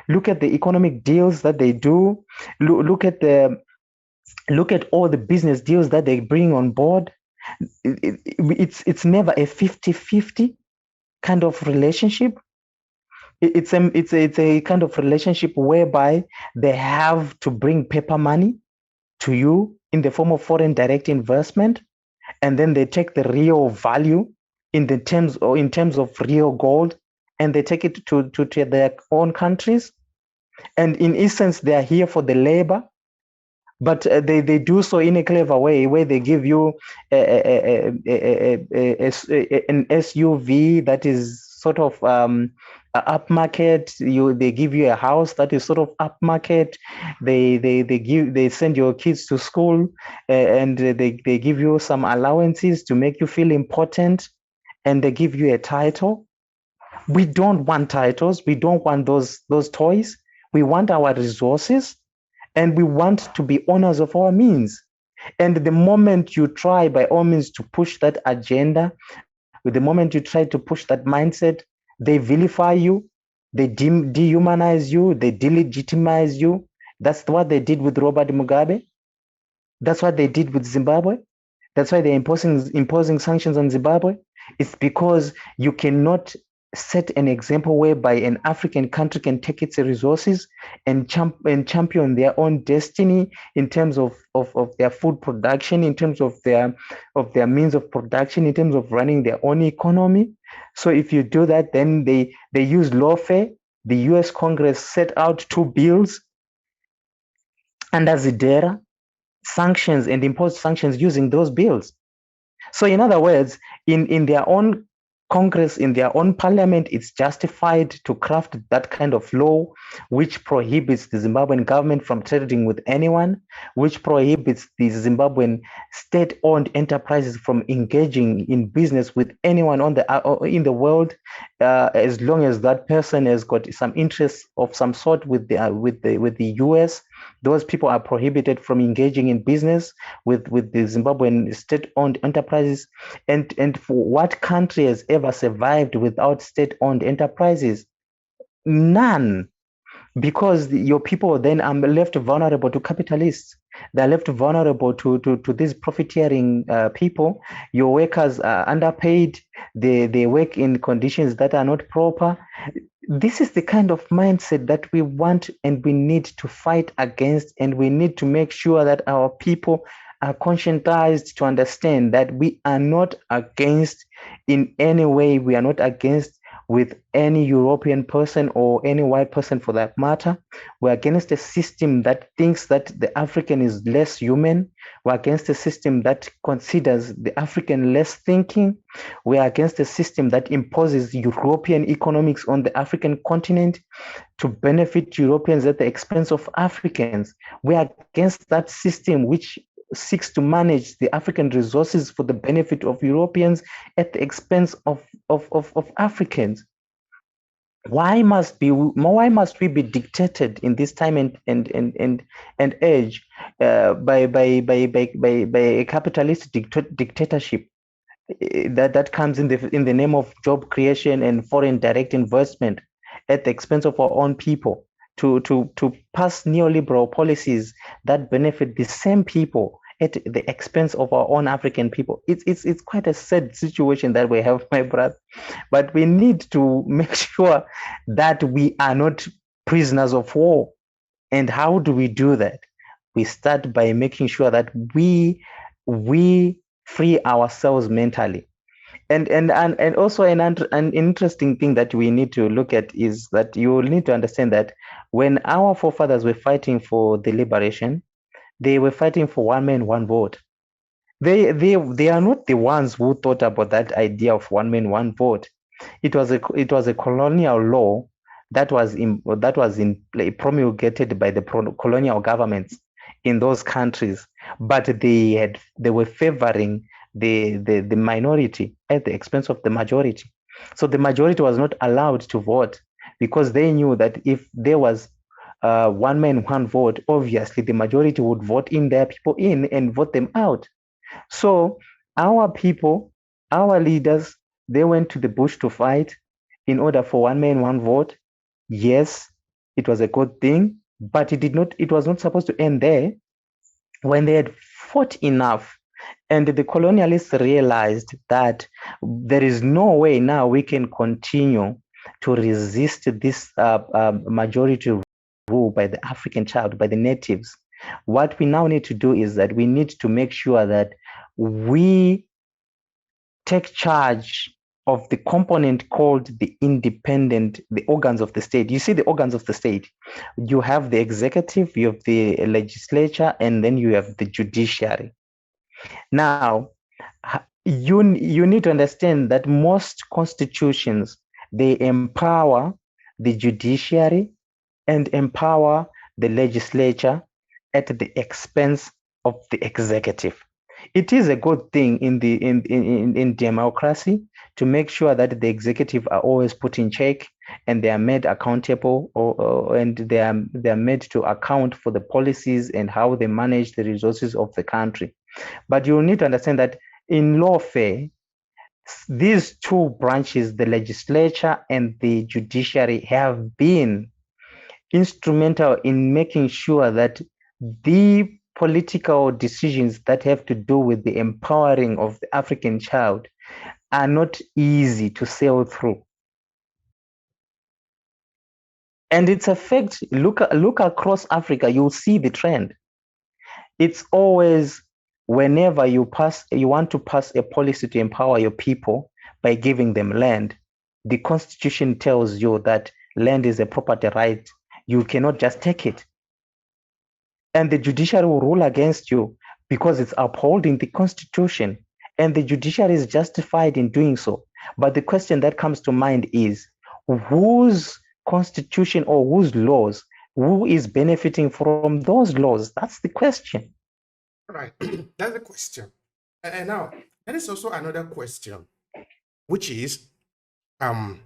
Look at the economic deals that they do. Look at all the business deals that they bring on board. It's never a 50-50 kind of relationship. It's a kind of relationship whereby they have to bring paper money to you in the form of foreign direct investment, and then they take the real value in terms of real gold, and they take it to their own countries. And in essence, they are here for the labor, but they do so in a clever way where they give you an SUV that is sort of upmarket. They give you a house that is sort of upmarket. They send your kids to school, and they give you some allowances to make you feel important, and they give you a title. We don't want titles. We don't want those toys. We want our resources, and we want to be owners of our means. And the moment you try by all means to push that agenda, with the moment you try to push that mindset, they vilify you, they dehumanize you, they delegitimize you. That's what they did with Robert Mugabe. That's what they did with Zimbabwe. That's why they're imposing sanctions on Zimbabwe. It's because you cannot set an example whereby an African country can take its resources and champion their own destiny in terms of their food production, in terms of their means of production, in terms of running their own economy. So if you do that, then they use lawfare. The US Congress set out 2 bills under Zidera, sanctions, and imposed sanctions using those bills. So in other words, in their own Congress, in their own parliament, it's justified to craft that kind of law which prohibits the Zimbabwean government from trading with anyone, which prohibits the Zimbabwean state-owned enterprises from engaging in business with anyone in the world, as long as that person has got some interest of some sort with the US. Those people are prohibited from engaging in business with the Zimbabwean state-owned enterprises. And for what country has ever survived without state-owned enterprises? None. Because your people then are left vulnerable to capitalists. They're left vulnerable to these profiteering people. Your workers are underpaid. They work in conditions that are not proper. This is the kind of mindset that we want and we need to fight against, and we need to make sure that our people are conscientized to understand that we are not against in any way. We are not against with any European person or any white person for that matter. We're against a system that thinks that the African is less human. We're against a system that considers the African less thinking. We're against a system that imposes European economics on the African continent to benefit Europeans at the expense of Africans. We're against that system which seeks to manage the African resources for the benefit of Europeans at the expense of Africans. Why must we be dictated in this time and age by a capitalist dictatorship that comes in the name of job creation and foreign direct investment at the expense of our own people, to pass neoliberal policies that benefit the same people at the expense of our own African people? It's quite a sad situation that we have, my brother. But we need to make sure that we are not prisoners of war. And how do we do that? We start by making sure that we free ourselves mentally. And also an interesting thing that we need to look at is that you will need to understand that when our forefathers were fighting for the liberation, they were fighting for one man, one vote. They are not the ones who thought about that idea of one man, one vote. It was a colonial law that was promulgated by the colonial governments in those countries, but they were favoring the minority at the expense of the majority. So the majority was not allowed to vote because they knew that if there was one man, one vote, obviously the majority would vote in their people in and vote them out. So our people, our leaders, they went to the bush to fight in order for one man, one vote. Yes, It was a good thing, but it was not supposed to end there. When they had fought enough, and the colonialists realized that there is no way now we can continue to resist this majority rule by the African child, by the natives. What we now need to do is that we need to make sure that we take charge of the component called the organs of the state. You see the organs of the state. You have the executive, you have the legislature, and then you have the judiciary. Now, you need to understand that most constitutions, they empower the judiciary and empower the legislature at the expense of the executive. It is a good thing in democracy to make sure that the executive are always put in check and they are made accountable, and they are made to account for the policies and how they manage the resources of the country. But you need to understand that in lawfare, these two branches, the legislature and the judiciary, have been instrumental in making sure that the political decisions that have to do with the empowering of the African child are not easy to sail through. And it's a fact. Look across Africa, you'll see the trend. It's always whenever you want to pass a policy to empower your people by giving them land, the constitution tells you that land is a property right. You cannot just take it. And the judiciary will rule against you because it's upholding the constitution, and the judiciary is justified in doing so. But the question that comes to mind is, whose constitution or whose laws, who is benefiting from those laws? That's the question. Right. That's the question. And now, there is also another question, which is, now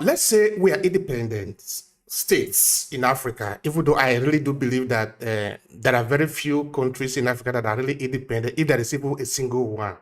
let's say we are independent states in Africa, even though I really do believe that there are very few countries in Africa that are really independent, if there is even a single one.